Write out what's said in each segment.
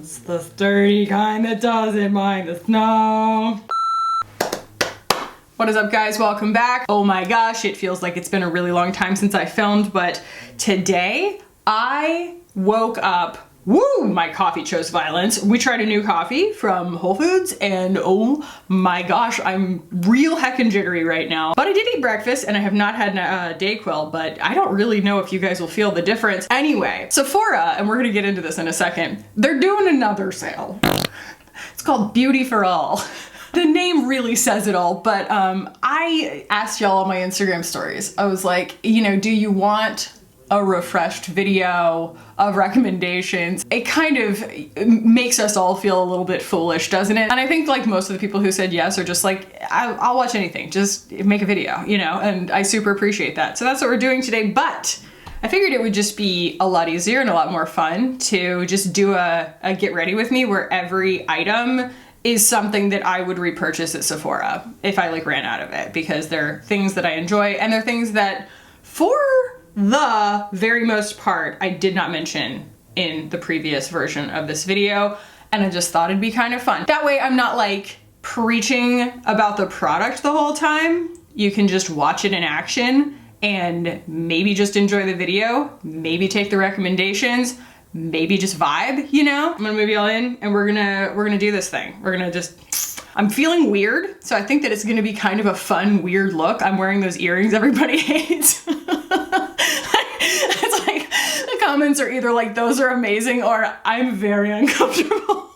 It's the sturdy kind that doesn't mind the snow. What is up, guys? Welcome back. Oh my gosh, it feels like it's been a really long time since I filmed, but today I woke up. Woo! My coffee chose violence. We tried a new coffee from Whole Foods and oh my gosh, I'm real heckin' jittery right now. But I did eat breakfast and I have not had a Dayquil, but I don't really know if you guys will feel the difference. Anyway, Sephora, and we're gonna get into this in a second, they're doing another sale. It's called Beauty for All. The name really says it all, but I asked y'all on my Instagram stories. I was like, you know, do you want a refreshed video of recommendations? It kind of makes us all feel a little bit foolish, doesn't it? And I think like most of the people who said yes are just like, I'll watch anything, just make a video, you know, and I super appreciate that. So that's what we're doing today, but I figured it would just be a lot easier and a lot more fun to just do a get ready with me where every item is something that I would repurchase at Sephora if I like ran out of it, because they're things that I enjoy and they're things that for the very most part I did not mention in the previous version of this video, and I just thought it'd be kind of fun. That way I'm not like preaching about the product the whole time. You can just watch it in action and maybe just enjoy the video, maybe take the recommendations, maybe just vibe, you know? I'm gonna move y'all in and we're gonna do this thing. We're gonna just, I'm feeling weird, so I think that it's gonna be kind of a fun, weird look. I'm wearing those earrings everybody hates. It's like, the comments are either like, those are amazing, or I'm very uncomfortable.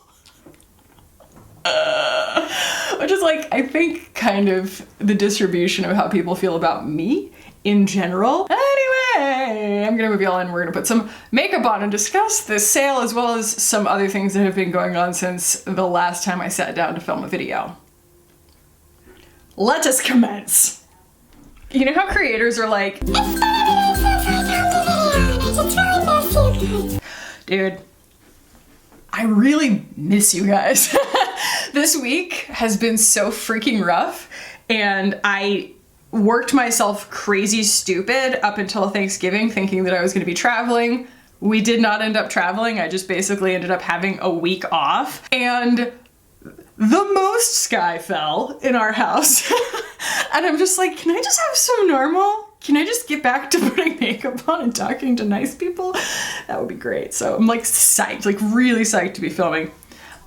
Which is like, I think kind of the distribution of how people feel about me in general. Anyway, I'm gonna move y'all in. We're gonna put some makeup on and discuss this sale as well as some other things that have been going on since the last time I sat down to film a video. Let us commence. You know how creators are like, dude, I really miss you guys. This week has been so freaking rough and I worked myself crazy stupid up until Thanksgiving thinking that I was gonna be traveling. We did not end up traveling. I just basically ended up having a week off, and the most sky fell in our house. And I'm just like, can I just have some normal? Can I just get back to putting makeup on and talking to nice people? That would be great. So I'm like psyched, like really psyched to be filming.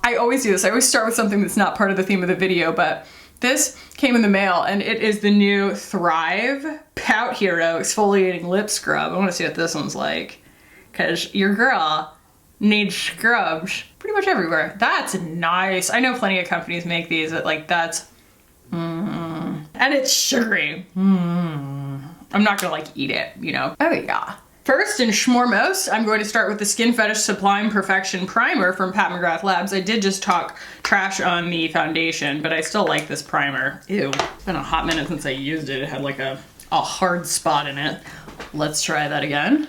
I always do this. I always start with something that's not part of the theme of the video, but this came in the mail and it is the new Thrive Pout Hero Exfoliating Lip Scrub. I want to see what this one's like, because your girl needs scrubs pretty much everywhere. That's nice. I know plenty of companies make these that like that's, and it's sugary. I'm not gonna like eat it, you know? Oh yeah. First and schmormost, I'm going to start with the Skin Fetish Sublime Perfection Primer from Pat McGrath Labs. I did just talk trash on the foundation, but I still like this primer. Ew, it's been a hot minute since I used it. It had like a hard spot in it. Let's try that again.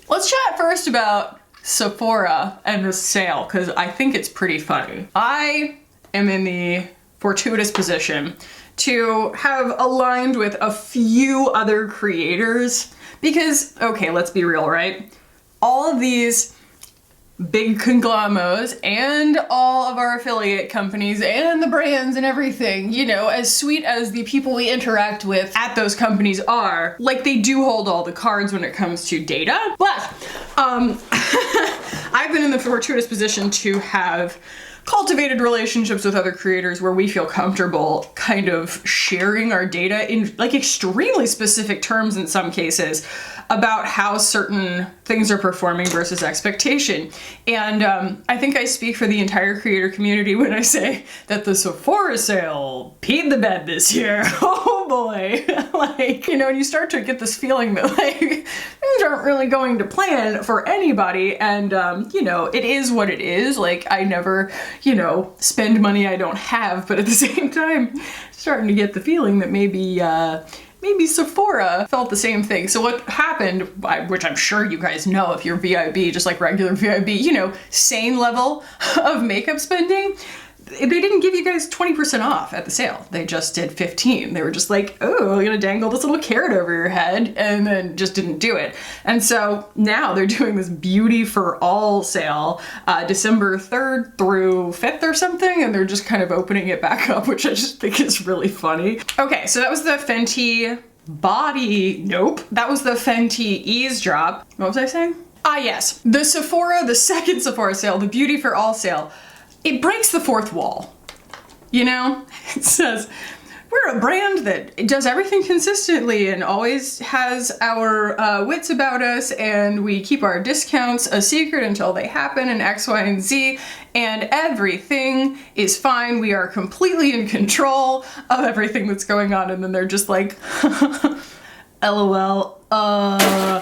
Let's chat first about Sephora and this sale, because I think it's pretty funny. I am in the fortuitous position to have aligned with a few other creators because, okay, let's be real, right? All of these big conglomerates and all of our affiliate companies and the brands and everything, you know, as sweet as the people we interact with at those companies are, like they do hold all the cards when it comes to data. But I've been in the fortuitous position to have cultivated relationships with other creators where we feel comfortable kind of sharing our data in like extremely specific terms in some cases about how certain things are performing versus expectation. And I think I speak for the entire creator community when I say that the Sephora sale peed the bed this year. Oh boy. Like, you know, and you start to get this feeling that like things aren't really going to plan for anybody. And you know, it is what it is. Like I never, you know, spend money I don't have, but at the same time, starting to get the feeling that maybe Sephora felt the same thing. So what happened, which I'm sure you guys know if you're VIB, just like regular VIB, you know, sane level of makeup spending, they didn't give you guys 20% off at the sale. They just did 15. They were just like, oh, we're gonna dangle this little carrot over your head, and then just didn't do it. And so now they're doing this Beauty for All sale, December 3rd through 5th or something, and they're just kind of opening it back up, which I just think is really funny. Okay, so that was the Fenty that was the Fenty Eavesdrop. What was I saying? Ah, yes, the Sephora, the second Sephora sale, the Beauty for All sale. It breaks the fourth wall, you know? It says, we're a brand that does everything consistently and always has our wits about us, and we keep our discounts a secret until they happen, and X, Y, and Z, and everything is fine. We are completely in control of everything that's going on. And then they're just like, LOL,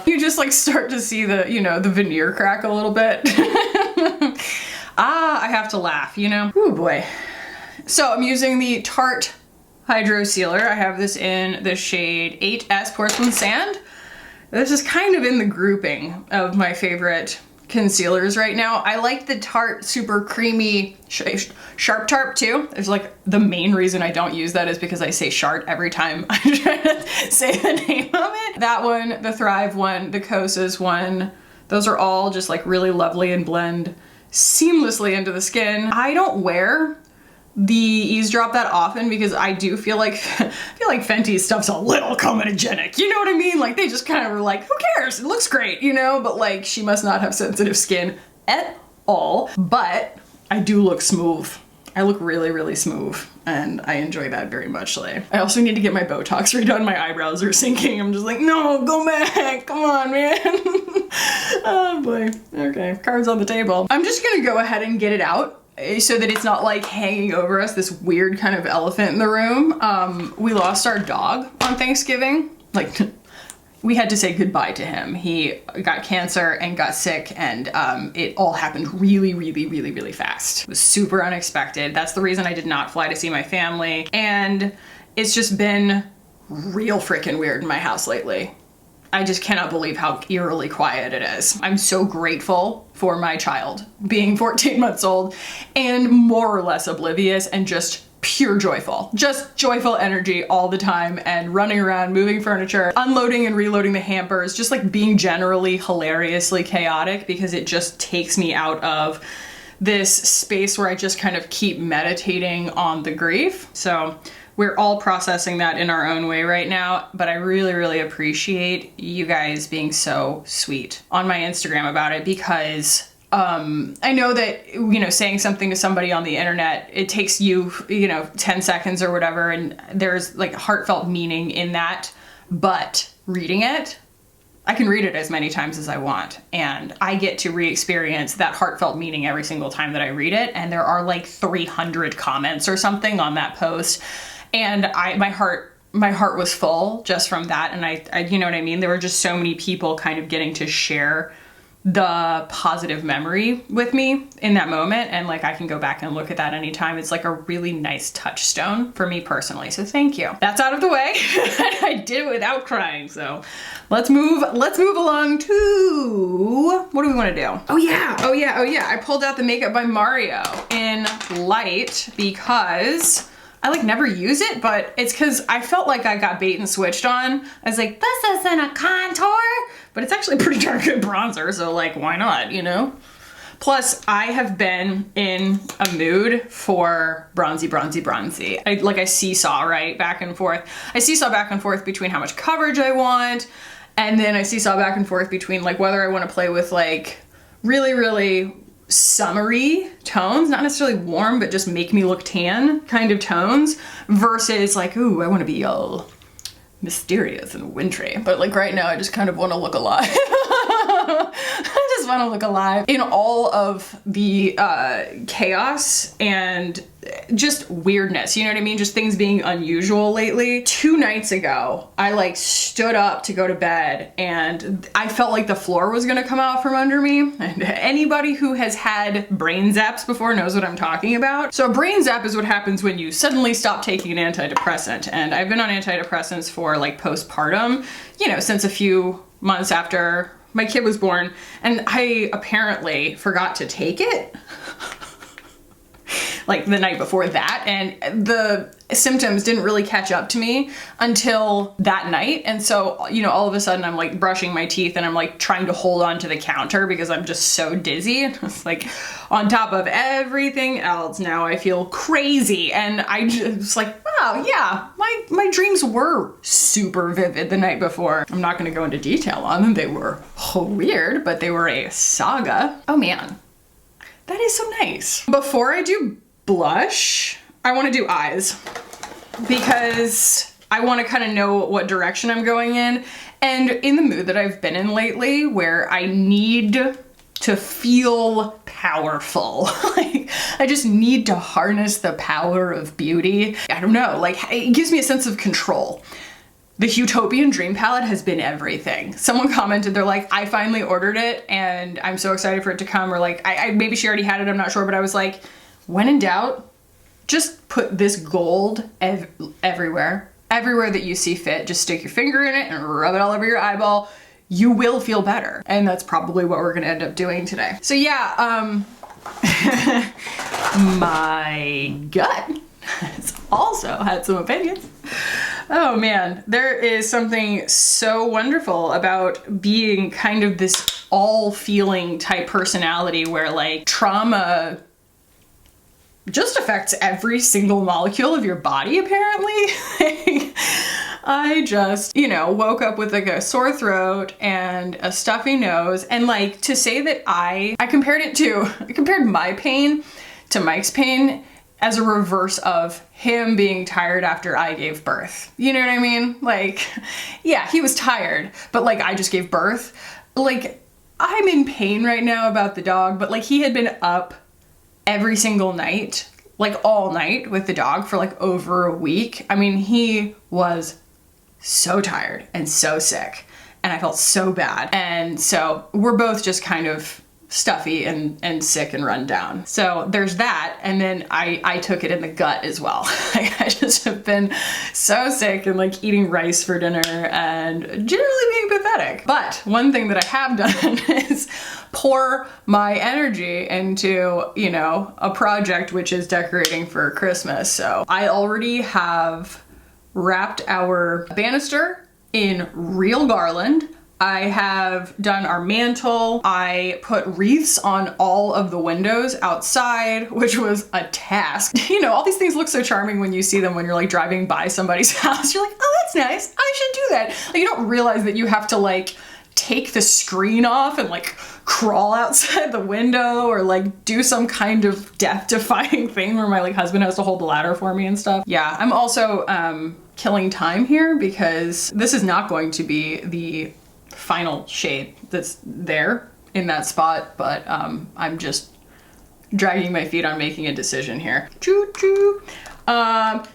you just like start to see the, you know, the veneer crack a little bit. I have to laugh, you know? Oh boy. So I'm using the Tarte Hydro Sealer. I have this in the shade 8S Porcelain Sand. This is kind of in the grouping of my favorite concealers right now. I like the Tarte Super Creamy Sharp Tarte too. There's like, the main reason I don't use that is because I say Shart every time I try to say the name of it. That one, the Thrive one, the Kosas one, those are all just like really lovely and blend seamlessly into the skin. I don't wear the Eavesdrop that often because I do feel like Fenty's stuff's a little comedogenic. You know what I mean? Like they just kind of were like, who cares? It looks great, you know? But like she must not have sensitive skin at all. But I do look smooth. I look really, really smooth, and I enjoy that very much. I also need to get my Botox redone. My eyebrows are sinking. I'm just like, no, go back. Come on, man. Oh boy. Okay, cards on the table. I'm just gonna go ahead and get it out so that it's not like hanging over us, this weird kind of elephant in the room. We lost our dog on Thanksgiving. Like, we had to say goodbye to him. He got cancer and got sick, and it all happened really, really, really, really fast. It was super unexpected. That's the reason I did not fly to see my family. And it's just been real freaking weird in my house lately. I just cannot believe how eerily quiet it is. I'm so grateful for my child being 14 months old and more or less oblivious and just pure joyful. Just joyful energy all the time and running around, moving furniture, unloading and reloading the hampers, just like being generally hilariously chaotic because it just takes me out of this space where I just kind of keep meditating on the grief. So we're all processing that in our own way right now, but I really, really appreciate you guys being so sweet on my Instagram about it because I know that, you know, saying something to somebody on the internet, it takes you, 10 seconds or whatever, and there's like heartfelt meaning in that, but reading it, I can read it as many times as I want, and I get to re-experience that heartfelt meaning every single time that I read it, and there are like 300 comments or something on that post, and my heart was full just from that, and I you know what I mean? There were just so many people kind of getting to share the positive memory with me in that moment, and like I can go back and look at that anytime. It's like a really nice touchstone for me personally, so thank you. That's out of the way. I did it without crying, so let's move along to, what do we want to do? Oh yeah, I pulled out the Makeup by Mario in light because I like never use it, but it's because I felt like I got bait and switched on. I was like, this isn't a contour, but it's actually pretty darn good bronzer, so like, why not, you know? Plus, I have been in a mood for bronzy. I seesaw, right? Back and forth. I seesaw back and forth between how much coverage I want, and then I seesaw back and forth between like whether I want to play with like really, really summery tones, not necessarily warm, but just make me look tan kind of tones, versus like, ooh, I want to be all mysterious and wintry. But like right now, I just kind of want to look alive. I just want to look alive in all of the chaos and just weirdness, you know what I mean? Just things being unusual lately. 2 nights ago, I like stood up to go to bed and I felt like the floor was gonna come out from under me. And anybody who has had brain zaps before knows what I'm talking about. So a brain zap is what happens when you suddenly stop taking an antidepressant. And I've been on antidepressants for like postpartum, you know, since a few months after my kid was born, and I apparently forgot to take it. like the night before that, and the symptoms didn't really catch up to me until that night. And so, you know, all of a sudden I'm like brushing my teeth and I'm like trying to hold on to the counter because I'm just so dizzy. It's like on top of everything else, now I feel crazy. And I just like, wow, yeah, my dreams were super vivid the night before. I'm not going to go into detail on them. They were weird, but they were a saga. Oh man, that is so nice. Before I do blush, I want to do eyes because I want to kind of know what direction I'm going in. And in the mood that I've been in lately, where I need to feel powerful, like I just need to harness the power of beauty. I don't know, like it gives me a sense of control. The Utopian Dream Palette has been everything. Someone commented, they're like, I finally ordered it and I'm so excited for it to come. Or like, I maybe she already had it, I'm not sure, but I was like, when in doubt, just put this gold everywhere. Everywhere that you see fit, just stick your finger in it and rub it all over your eyeball. You will feel better. And that's probably what we're gonna end up doing today. So yeah, my gut has also had some opinions. Oh man, there is something so wonderful about being kind of this all-feeling type personality where like trauma just affects every single molecule of your body, apparently. I just, you know, woke up with like a sore throat and a stuffy nose, and like to say that I compared my pain to Mike's pain as a reverse of him being tired after I gave birth. You know what I mean? Like, yeah, he was tired, but like I just gave birth. Like, I'm in pain right now about the dog, but like he had been up every single night, like all night with the dog for like over a week. I mean, he was so tired and so sick and I felt so bad. And so we're both just kind of stuffy and sick and run down. So there's that. And then I took it in the gut as well. I just have been so sick and like eating rice for dinner and generally being pathetic. But one thing that I have done is pour my energy into, you know, a project which is decorating for Christmas. So I already have wrapped our banister in real garland. I have done our mantle. I put wreaths on all of the windows outside, which was a task. You know, all these things look so charming when you see them when you're like driving by somebody's house. You're like, oh, that's nice. I should do that. Like, you don't realize that you have to like take the screen off and like crawl outside the window or like do some kind of death-defying thing where my like husband has to hold the ladder for me and stuff. Yeah, I'm also killing time here because this is not going to be the final shade that's there in that spot, but I'm just dragging my feet on making a decision here. Choo choo.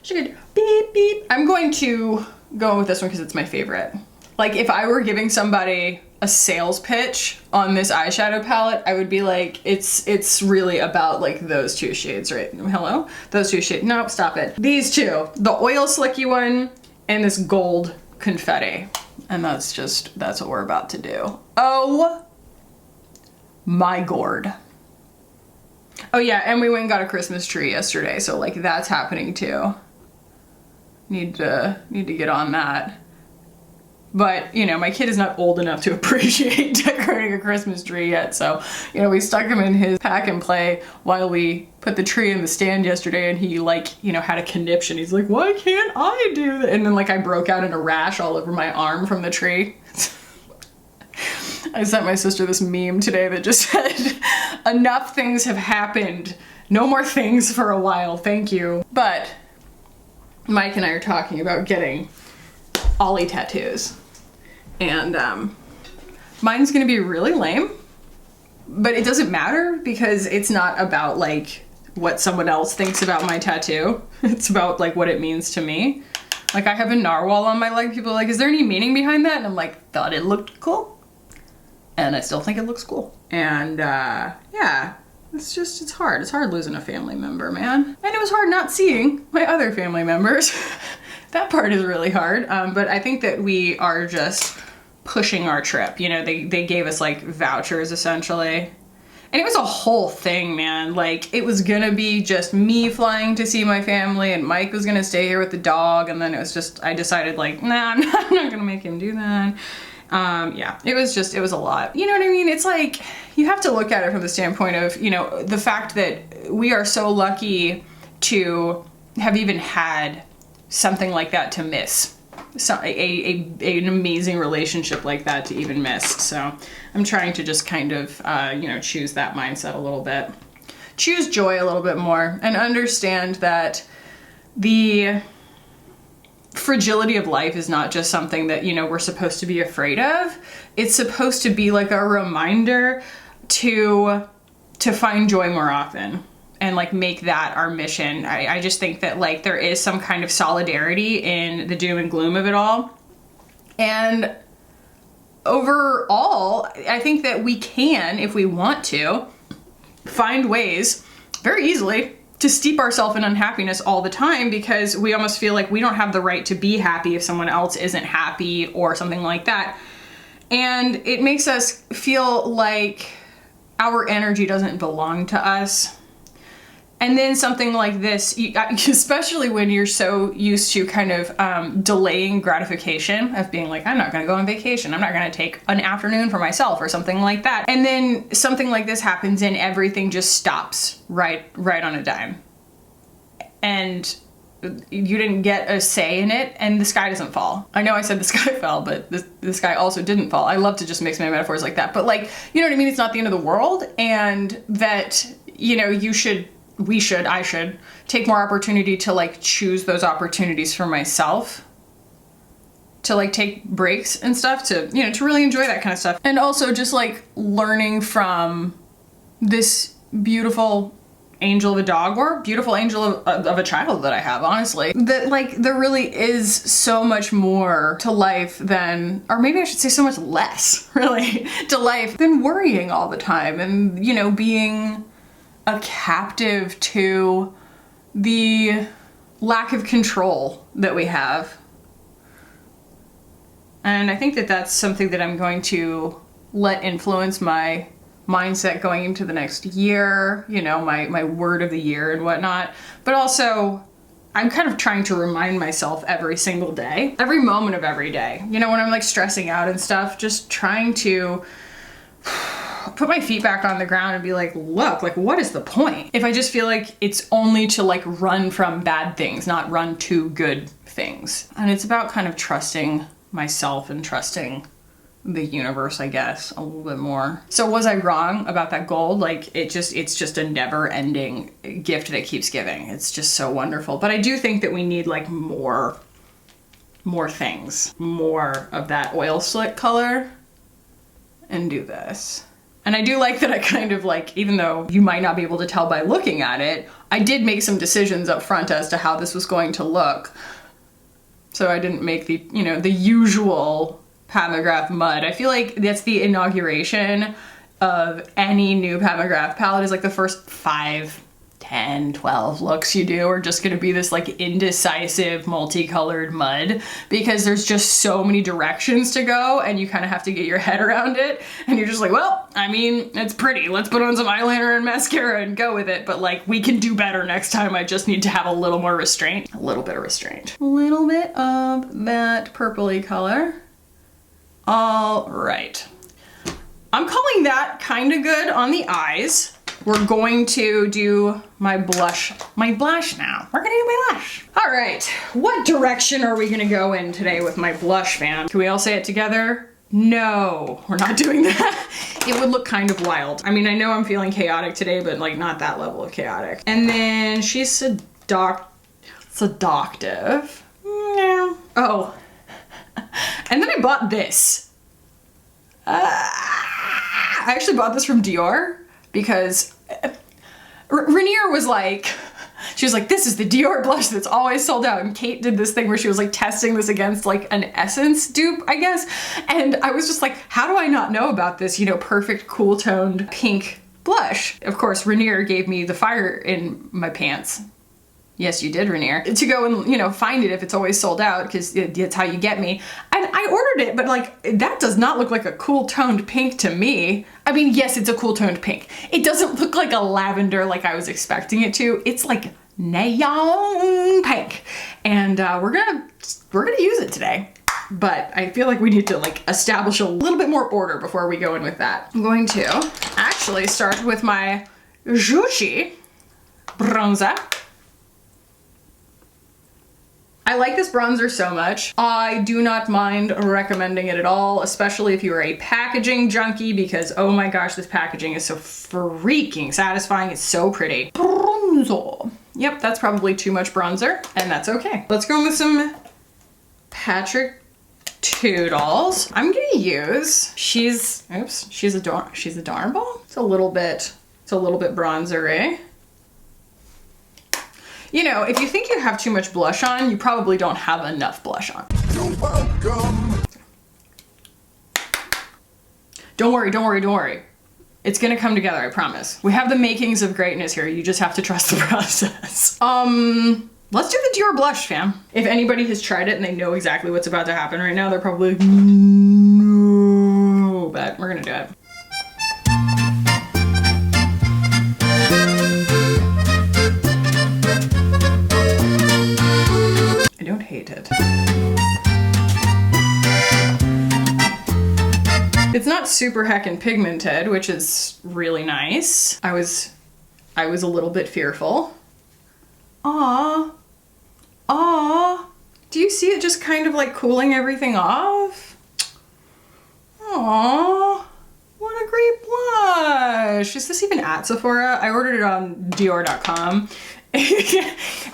Should beep beep. I'm going to go with this one because it's my favorite. Like if I were giving somebody a sales pitch on this eyeshadow palette, I would be like, it's really about like those two shades, right? Hello? Those two shades. No, stop it. These two, the oil slicky one and this gold confetti. And that's what we're about to do. Oh my gourd. Oh yeah, and we went and got a Christmas tree yesterday, so like that's happening too. Need to get on that. But, you know, my kid is not old enough to appreciate decorating a Christmas tree yet, so, you know, we stuck him in his pack and play while we put the tree in the stand yesterday, and he, like, you know, had a conniption. He's like, why can't I do that? And then, like, I broke out in a rash all over my arm from the tree. I sent my sister this meme today that just said, enough things have happened. No more things for a while, thank you. But Mike and I are talking about getting Ollie tattoos. And mine's gonna be really lame, but it doesn't matter because it's not about like what someone else thinks about my tattoo. It's about like what it means to me. Like I have a narwhal on my leg. People are like, is there any meaning behind that? And I'm like, thought it looked cool. And I still think it looks cool. And yeah, it's hard. It's hard losing a family member, man. And it was hard not seeing my other family members. That part is really hard, but I think that we are just pushing our trip. You know, they gave us like vouchers essentially. And it was a whole thing, man. Like, it was gonna be just me flying to see my family, and Mike was gonna stay here with the dog, and then it was just, I decided like, nah, I'm not gonna make him do that. Yeah, it was a lot. You know what I mean? It's like, you have to look at it from the standpoint of, you know, the fact that we are so lucky to have even had something like that to miss. So an amazing relationship like that to even miss. So I'm trying to just kind of, you know, choose that mindset a little bit. Choose joy a little bit more and understand that the fragility of life is not just something that, you know, we're supposed to be afraid of. It's supposed to be like a reminder to find joy more often and like make that our mission. I just think that like there is some kind of solidarity in the doom and gloom of it all. And overall, I think that we can, if we want to, find ways very easily to steep ourselves in unhappiness all the time, because we almost feel like we don't have the right to be happy if someone else isn't happy or something like that. And it makes us feel like our energy doesn't belong to us. And then something like this, especially when you're so used to kind of delaying gratification of being like, I'm not gonna go on vacation, I'm not gonna take an afternoon for myself or something like that. And then something like this happens and everything just stops right on a dime. And you didn't get a say in it, and the sky doesn't fall. I know I said the sky fell, but the sky also didn't fall. I love to just mix my metaphors like that. But like, you know what I mean? It's not the end of the world, and that, you know, I should take more opportunity to like choose those opportunities for myself, to like take breaks and stuff, to, you know, to really enjoy that kind of stuff. And also just like learning from this beautiful angel of a dog, or beautiful angel of a child that I have, honestly, that like there really is so much more to life than, or maybe I should say so much less really to life than worrying all the time and, you know, being a captive to the lack of control that we have. And I think that that's something that I'm going to let influence my mindset going into the next year, you know, my word of the year and whatnot. But also, I'm kind of trying to remind myself every single day, every moment of every day, you know, when I'm like stressing out and stuff, just trying to put my feet back on the ground and be like, look, like, what is the point? If I just feel like it's only to like run from bad things, not run to good things. And it's about kind of trusting myself and trusting the universe, I guess, a little bit more. So was I wrong about that gold? Like, it's just a never ending gift that keeps giving. It's just so wonderful. But I do think that we need like more things, more of that oil slick color, and do this. And I do like that I kind of like, even though you might not be able to tell by looking at it, I did make some decisions up front as to how this was going to look. So I didn't make the, you know, the usual Pat McGrath mud. I feel like that's the inauguration of any new Pat McGrath palette, is like the first 5, 10, 12 looks you do are just gonna be this like indecisive multicolored mud, because there's just so many directions to go and you kind of have to get your head around it, and you're just like, well, I mean, it's pretty, let's put on some eyeliner and mascara and go with it, but like, we can do better next time. I just need to have a little more restraint, a little bit of restraint, a little bit of that purpley color. All right, I'm calling that kind of good on the eyes. We're going to do my blush now. We're gonna do my blush. All right, what direction are we gonna go in today with my blush, fam? Can we all say it together? No, we're not doing that. It would look kind of wild. I mean, I know I'm feeling chaotic today, but like not that level of chaotic. And then she's seductive. Yeah. Oh. And then I bought this. I actually bought this from Dior because Rainier was like, she was like, this is the Dior blush that's always sold out. And Kate did this thing where she was like testing this against like an Essence dupe, I guess. And I was just like, how do I not know about this, you know, perfect cool toned pink blush? Of course, Rainier gave me the fire in my pants. Yes, you did, Rainier. To go and, you know, find it if it's always sold out, because it's how you get me. And I ordered it, but like, that does not look like a cool toned pink to me. I mean, yes, it's a cool toned pink. It doesn't look like a lavender like I was expecting it to. It's like neon pink. And we're gonna use it today. But I feel like we need to like establish a little bit more order before we go in with that. I'm going to actually start with my Joushi Bronzer. I like this bronzer so much. I do not mind recommending it at all, especially if you are a packaging junkie, because oh my gosh, this packaging is so freaking satisfying. It's so pretty. Bronzer. Yep, that's probably too much bronzer, and that's okay. Let's go in with some Patrick Toodles. I'm gonna use, she's adorable. It's a little bit bronzery. You know, if you think you have too much blush on, you probably don't have enough blush on. You're welcome. Don't worry. It's gonna come together, I promise. We have the makings of greatness here. You just have to trust the process. Let's do the Dior Blush, fam. If anybody has tried it and they know exactly what's about to happen right now, they're probably like, no, but we're gonna do it. I don't hate it. It's not super heckin' pigmented, which is really nice. I was a little bit fearful. Aww. Do you see it just kind of like cooling everything off? Aww. What a great blush. Is this even at Sephora? I ordered it on Dior.com.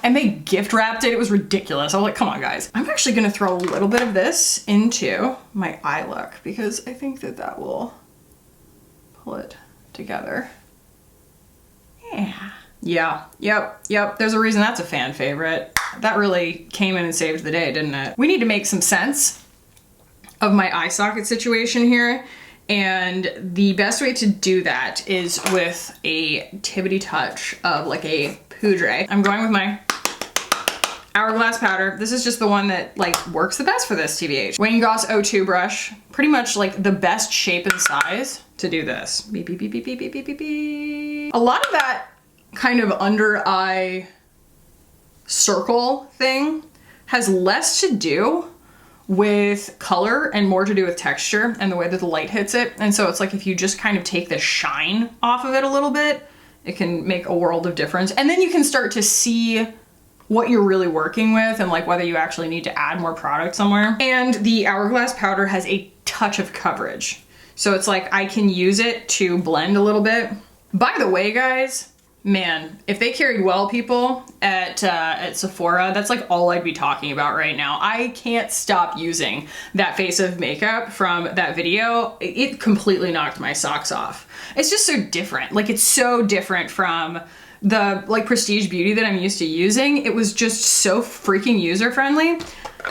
And they gift wrapped it. It was ridiculous. I was like, come on, guys. I'm actually gonna throw a little bit of this into my eye look because I think that will pull it together. Yeah. Yep. There's a reason that's a fan favorite. That really came in and saved the day, didn't it? We need to make some sense of my eye socket situation here. And the best way to do that is with a tibbity touch of like a poudre. I'm going with my Hourglass powder. This is just the one that like works the best for this, TBH. Wayne Goss O2 brush. Pretty much like the best shape and size to do this. Beep, beep, beep, beep, beep, beep, beep, beep, beep. A lot of that kind of under eye circle thing has less to do with color and more to do with texture and the way that the light hits it. And so it's like if you just kind of take the shine off of it a little bit, it can make a world of difference. And then you can start to see what you're really working with and like whether you actually need to add more product somewhere. And the Hourglass powder has a touch of coverage. So it's like I can use it to blend a little bit. By the way, guys, man, if they carried well people at Sephora, that's like all I'd be talking about right now. I can't stop using that face of makeup from that video. It completely knocked my socks off. It's just so different. Like it's so different from the like prestige beauty that I'm used to using. It was just so freaking user friendly.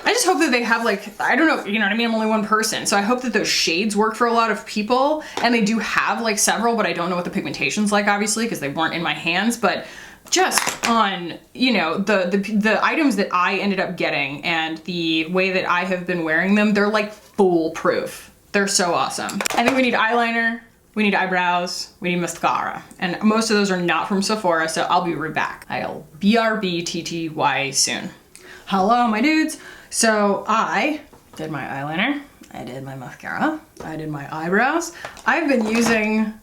I just hope that they have like, I don't know, you know what I mean? I'm only one person. So I hope that those shades work for a lot of people, and they do have like several, but I don't know what the pigmentation's like, obviously, because they weren't in my hands. But just on, you know, the items that I ended up getting and the way that I have been wearing them, they're like foolproof. They're so awesome. I think we need eyeliner, we need eyebrows, we need mascara. And most of those are not from Sephora, so I'll be right back. I'll BRBTTY soon. Hello, my dudes. So I did my eyeliner, I did my mascara, I did my eyebrows. I've been using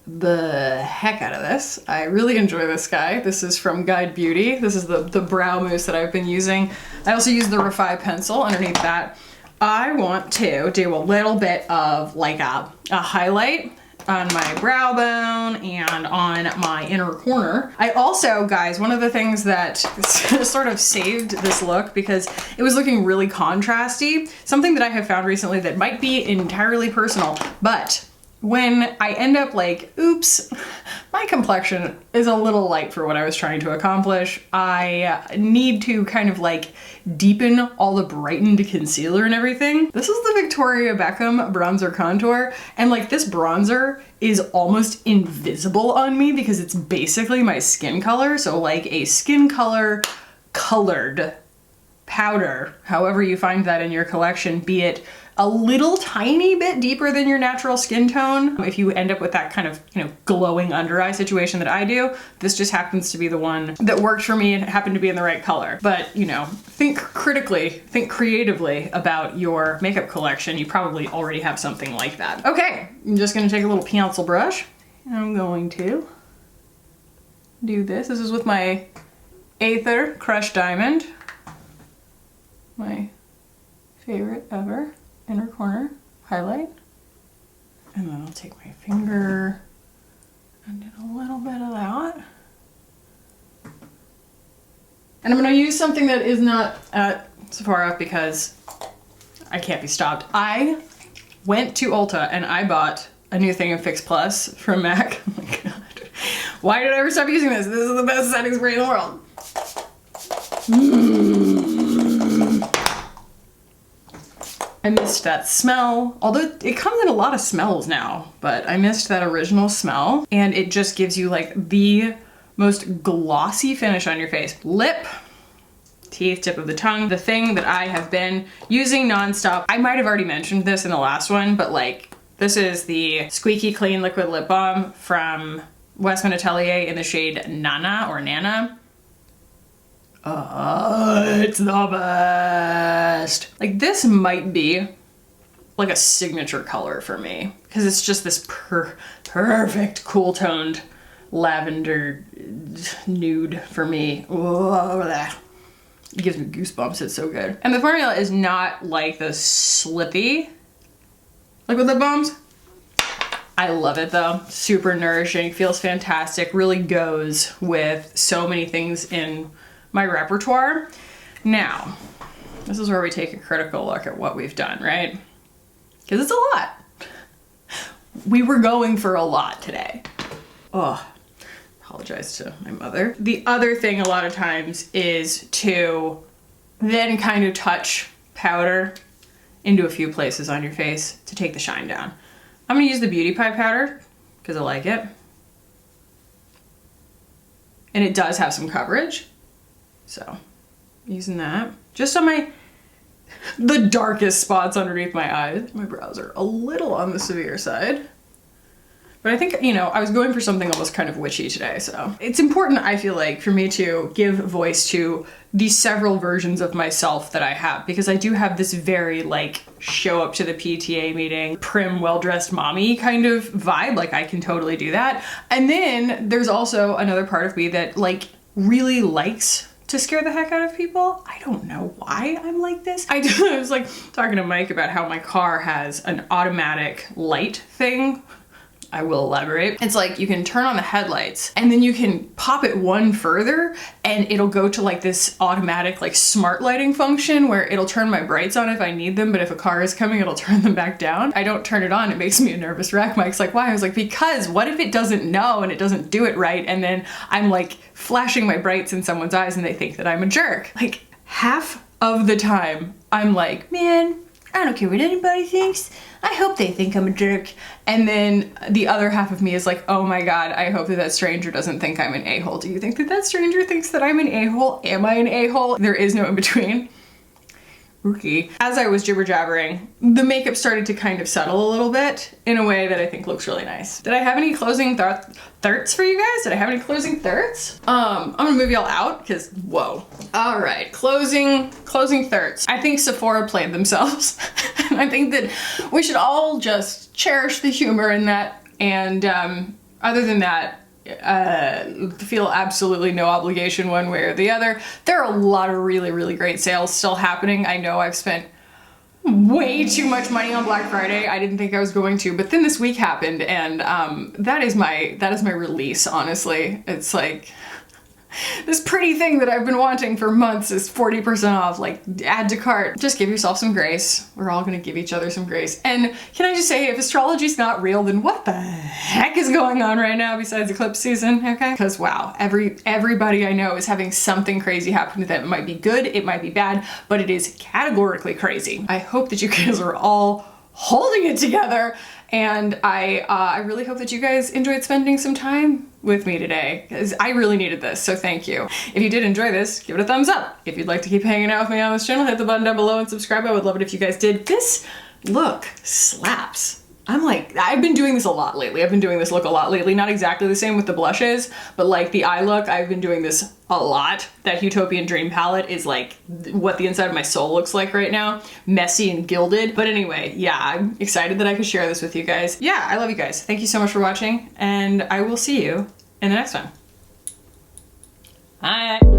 the heck out of this. I really enjoy this guy. This is from Guide Beauty. This is the brow mousse that I've been using. I also use the Refi pencil underneath that. I want to do a little bit of like a highlight on my brow bone and on my inner corner. I also, guys, one of the things that sort of saved this look because it was looking really contrasty, something that I have found recently that might be entirely personal, but when I end up like, oops, my complexion is a little light for what I was trying to accomplish. I need to kind of like deepen all the brightened concealer and everything. This is the Victoria Beckham bronzer contour. And like this bronzer is almost invisible on me because it's basically my skin color. So like a skin color colored powder, however you find that in your collection, be it a little tiny bit deeper than your natural skin tone. If you end up with that kind of, glowing under eye situation that I do, this just happens to be the one that worked for me and happened to be in the right color. But, think critically, think creatively about your makeup collection. You probably already have something like that. Okay, I'm just gonna take a little pencil brush. And I'm going to do this. This is with my Aether Crushed Diamond. My favorite ever. Inner corner highlight. And then I'll take my finger and do a little bit of that. And I'm gonna use something that is not at Sephora because I can't be stopped. I went to Ulta and I bought a new thing of Fix Plus from MAC. Oh my god. Why did I ever stop using this? This is the best setting spray in the world. I missed that smell, although it comes in a lot of smells now, but I missed that original smell, and it just gives you like the most glossy finish on your face. Lip, teeth, tip of the tongue, the thing that I have been using nonstop. I might have already mentioned this in the last one, but like, this is the Squeaky Clean Liquid Lip Balm from Westman Atelier in the shade Nana or Nana. It's the best. Like, this might be like a signature color for me because it's just this perfect cool toned lavender nude for me. Oh, it gives me goosebumps. It's so good. And the formula is not like the slippy liquid lip balms. I love it though. Super nourishing, feels fantastic, really goes with so many things in my repertoire. Now, this is where we take a critical look at what we've done, right? Because it's a lot. We were going for a lot today. Oh, apologize to my mother. The other thing a lot of times is to then kind of touch powder into a few places on your face to take the shine down. I'm gonna use the Beauty Pie powder because I like it. And it does have some coverage. So, using that just on the darkest spots underneath my eyes. My brows are a little on the severe side. But I think, I was going for something almost kind of witchy today, so. It's important, I feel like, for me to give voice to the several versions of myself that I have, because I do have this very, like, show up to the PTA meeting, prim, well-dressed mommy kind of vibe. Like, I can totally do that. And then there's also another part of me that, like, really likes to scare the heck out of people. I don't know why I'm like this. I was like talking to Mike about how my car has an automatic light thing. I will elaborate. It's like you can turn on the headlights and then you can pop it one further and it'll go to like this automatic like smart lighting function where it'll turn my brights on if I need them, but if a car is coming, it'll turn them back down. I don't turn it on, it makes me a nervous wreck. Mike's like, why? I was like, because what if it doesn't know and it doesn't do it right, and then I'm like flashing my brights in someone's eyes and they think that I'm a jerk. Like half of the time I'm like, man, I don't care what anybody thinks. I hope they think I'm a jerk. And then the other half of me is like, oh my God, I hope that stranger doesn't think I'm an a-hole. Do you think that stranger thinks that I'm an a-hole? Am I an a-hole? There is no in between. Rookie. As I was jibber jabbering, the makeup started to kind of settle a little bit in a way that I think looks really nice. Did I have any closing thoughts for you guys? Did I have any closing thoughts? I'm gonna move y'all out because whoa. All right, closing thoughts. I think Sephora played themselves. And I think that we should all just cherish the humor in that. And other than that, feel absolutely no obligation one way or the other. There are a lot of really, really great sales still happening. I know I've spent way too much money on Black Friday. I didn't think I was going to, but then this week happened, and that is my release, honestly. It's like this pretty thing that I've been wanting for months is 40% off, like add to cart. Just give yourself some grace. We're all gonna give each other some grace. And can I just say, if astrology's not real, then what the heck is going on right now besides eclipse season, okay? Because wow, everybody I know is having something crazy happen to them. It might be good, it might be bad, but it is categorically crazy. I hope that you guys are all holding it together, and I really hope that you guys enjoyed spending some time with me today because I really needed this, so thank you. If you did enjoy this, give it a thumbs up. If you'd like to keep hanging out with me on this channel, hit the button down below and subscribe. I would love it if you guys did. This look slaps. I've been doing this a lot lately. I've been doing this look a lot lately. Not exactly the same with the blushes, but like the eye look, I've been doing this a lot. That Utopian Dream palette is like what the inside of my soul looks like right now. Messy and gilded. But anyway, yeah, I'm excited that I could share this with you guys. Yeah, I love you guys. Thank you so much for watching, and I will see you in the next one. Bye.